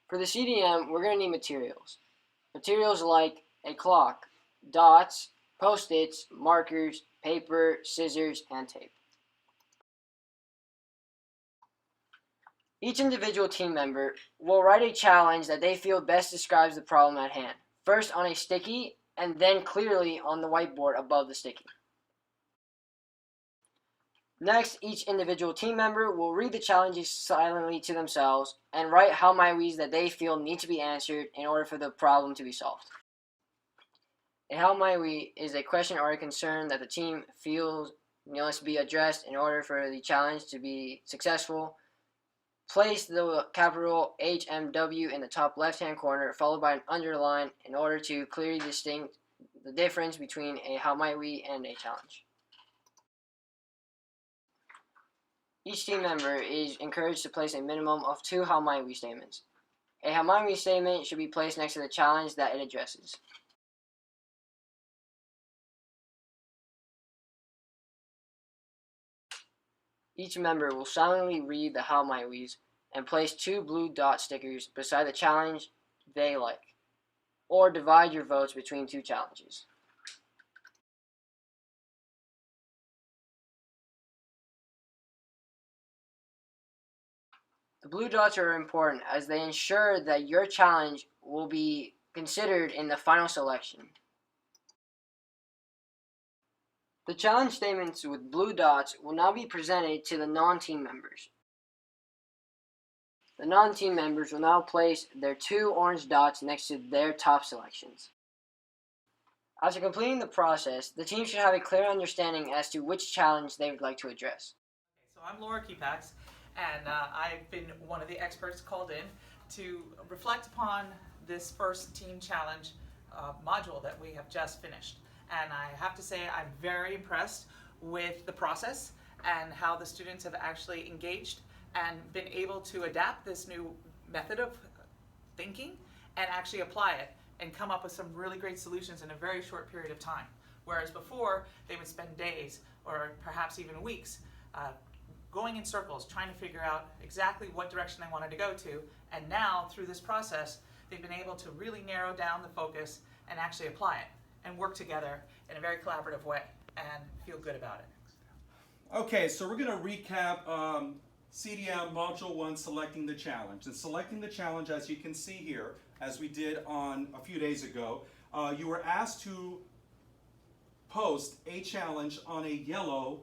For the CDM, we're going to need materials. Materials like a clock, dots, post-its, markers, paper, scissors, and tape. Each individual team member will write a challenge that they feel best describes the problem at hand, first on a sticky and then clearly on the whiteboard above the sticky. Next, each individual team member will read the challenges silently to themselves and write how might we's that they feel need to be answered in order for the problem to be solved. A how might we is a question or a concern that the team feels must be addressed in order for the challenge to be successful. Place the capital HMW in the top left-hand corner, followed by an underline in order to clearly distinct the difference between a how might we and a challenge. Each team member is encouraged to place a minimum of 2 how might we statements. A how might we statement should be placed next to the challenge that it addresses. Each member will silently read the how might we's and place 2 blue dot stickers beside the challenge they like, or divide your votes between 2 challenges. The blue dots are important as they ensure that your challenge will be considered in the final selection. The challenge statements with blue dots will now be presented to the non-team members. The non-team members will now place their 2 orange dots next to their top selections. After completing the process, the team should have a clear understanding as to which challenge they would like to address. So I'm Laura Kepax, and I've been one of the experts called in to reflect upon this first team challenge module that we have just finished. And I have to say I'm very impressed with the process and how the students have actually engaged and been able to adapt this new method of thinking and actually apply it and come up with some really great solutions in a very short period of time. Whereas before, they would spend days or perhaps even weeks going in circles trying to figure out exactly what direction they wanted to go to. And now, through this process, they've been able to really narrow down the focus and actually apply it and work together in a very collaborative way and feel good about it. Okay, so we're going to recap CDM Module 1, Selecting the Challenge. And selecting the challenge, as you can see here, as we did on a few days ago, you were asked to post a challenge on a yellow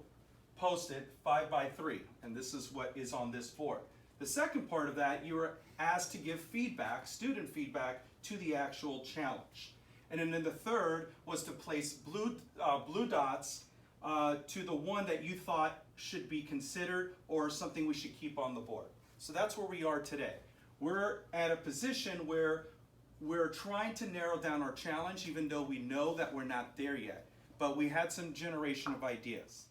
Post-it 5x3, and this is what is on this board. The second part of that, you were asked to give feedback, student feedback, to the actual challenge. And then the third was to place blue dots to the one that you thought should be considered or something we should keep on the board. So that's where we are today. We're at a position where we're trying to narrow down our challenge, even though we know that we're not there yet. But we had some generation of ideas.